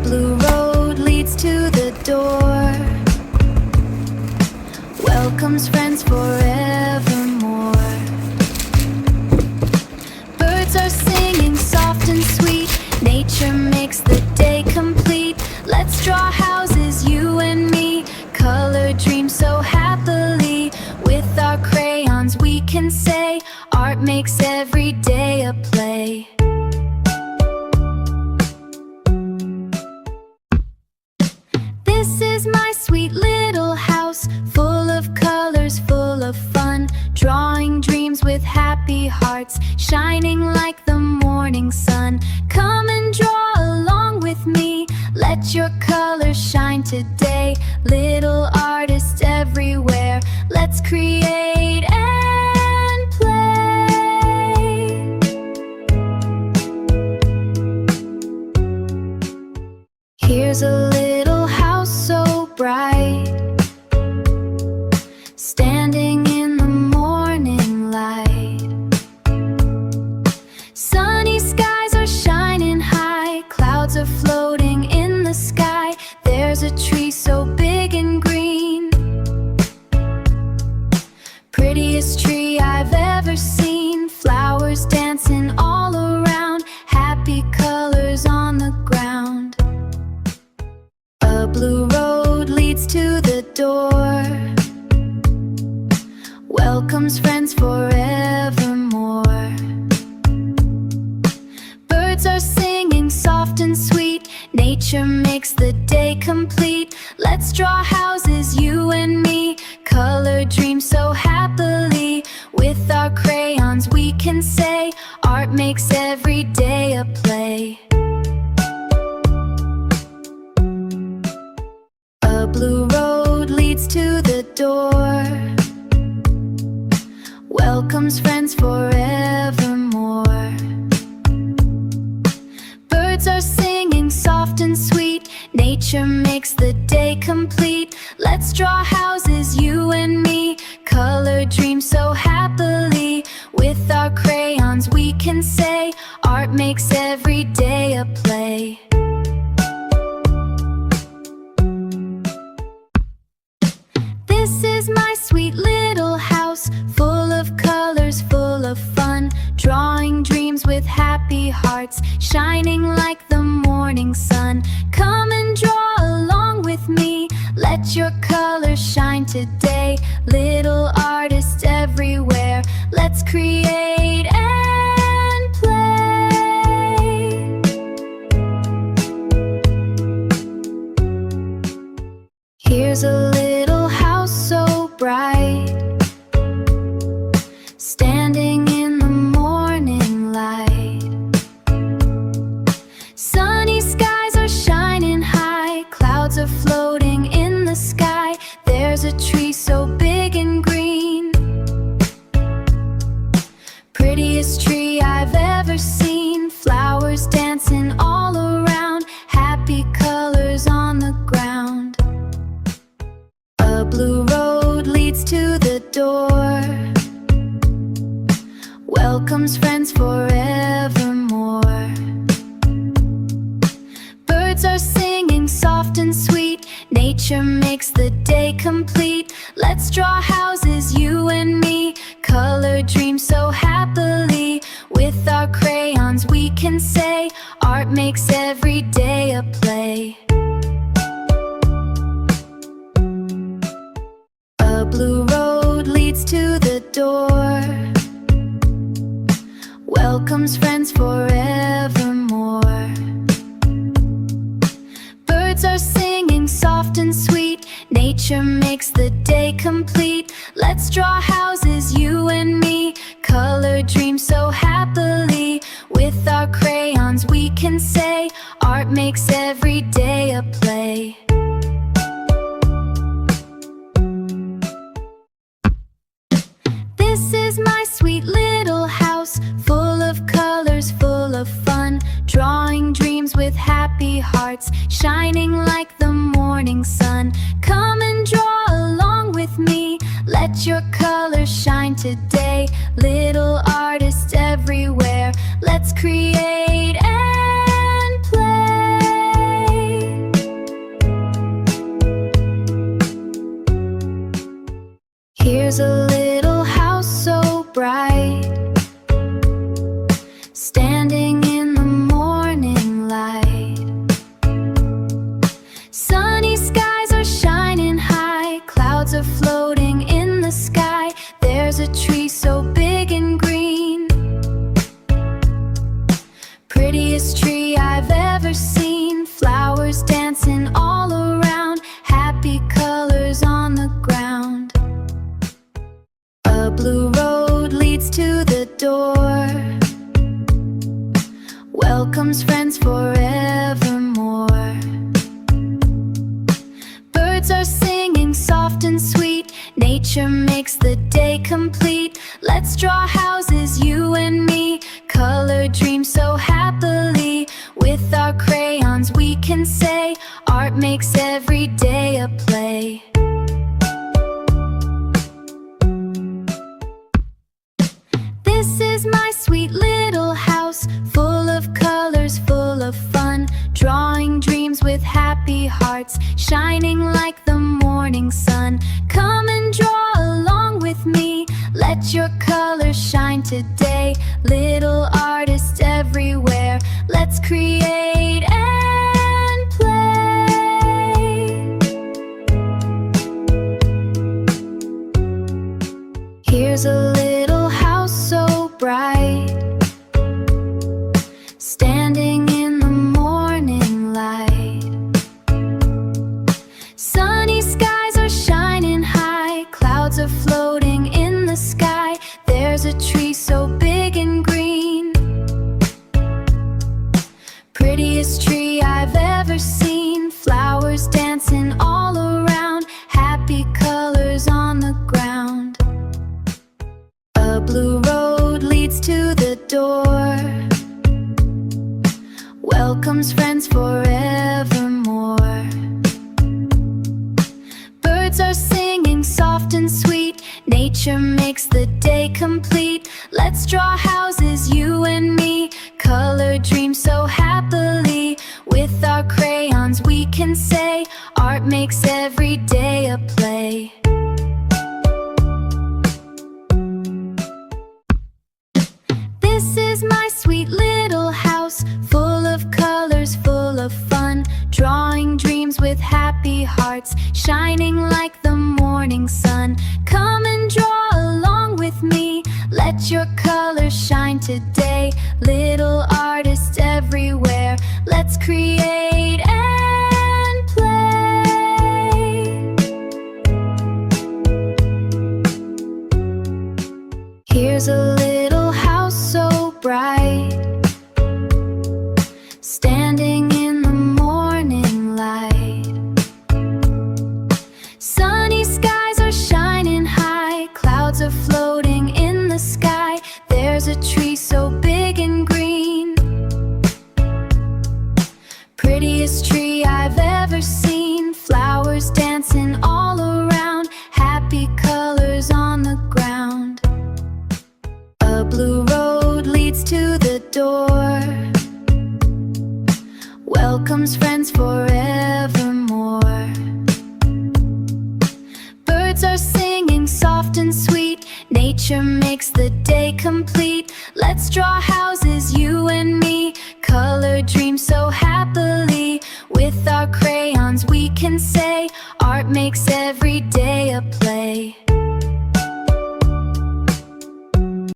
blue road leads to the door, welcomes friends forevermore. Birds are singing soft and sweet, nature makes the day complete. Let's draw houses, you and me, color dreams so happily. With our crayons we can say, art makes every day a play. This is my sweet little house, full of colors, full of fun. Drawing dreams with happy hearts, shining like the morning sun. Come and draw along with me, let your colors shine today. Little artists everywhere, let's create and play. Here's a little house so bright, standing in the morning light. Sunny skies are shining high, clouds are floating in the sky. There's a tree so big and green, prettiest tree I've ever seen. Flowers dancing all around, happy colors on the ground. A blue road leads to the door, welcomes friends forevermore. Birds are singing soft and sweet, nature makes the day complete. Let's draw houses, you and me, color dreams so happily. With our crayons we can say, art makes every day a play. A blue road leads to the door, welcomes friends forevermore. Birds are singing soft and sweet, nature makes the day complete. Let's draw houses, you and me, color dreams so happily. With our crayons we can say, art makes every day a play. This is my sweet little house, full of colors, full of fun. Drawing dreams with happy hearts, shining like the morning sun. Come and draw along with me, let your colors shine today. Little artists everywhere, let's create and play. Here's a little house so bright, standing in the morning light. Sunny skies are shining high, clouds are floating in the sky. There's a tree so big and green, prettiest tree I've ever seen. Flowers dancing all around, happy colors on the ground. A blue road leads to the door, welcomes friends forevermore. Birds are singing soft and sweet, nature makes the day complete. Let's draw houses, you and me, color dreams so happily. With our crayons we can say, art makes every day a play. A blue road leads to the door, welcomes friends forevermore. Birds are singing soft and sweet, nature makes the day complete. Let's draw houses, you and me, color dreams so happily. With our crayons we can say, art makes every day a play. This is my sweet little house, full of colors, full of fun. Drawing dreams with happy hearts, shining like the morning sun. Come and draw along with me, let your colors shine today. Little artists everywhere, let's create and play. Nature makes the day complete. Let's draw houses, you and me. Color dreams so happily. With our crayons we can say, art makes every day a play. This is my sweet little house, full of colors, full of fun. Drawing dreams with happy hearts, shining like the morning sun. Come and draw along with me. Let your colors shine today. Little artists everywhere, let's create and play. Here's a little house so bright, standing in the morning light. Sunny skies are shining high, clouds are floating in the sky. There's a tree so big and green, prettiest tree I've ever seen. Flowers dancing all around, happy colors on the ground. A blue road leads to the door, welcomes friends forevermore. Birds are singing soft and sweet. Nature makes the day complete. Let's draw houses, you and me. Color dreams so happily. With our crayons we can say, art makes every day a play. This is my sweet little house, full of colors, full of fun. Drawing dreams with happy hearts, shining like the morning sun. Come and draw along with me. Let your colors shine today. Little artists everywhere, let's create and play. Here's a little house so bright, standing in the morning light. Sunny skies are shining high, clouds are floating in the sky. There's a tree so big and green, prettiest tree I've ever seen. Flowers dancing all around, happy colors on the ground. A blue road leads to the door, welcomes friends forevermore. Birds are singing soft and sweet. Nature makes the day complete. Let's draw houses, you and me. Color dreams so happily. With our crayons we can say, art makes every day a play.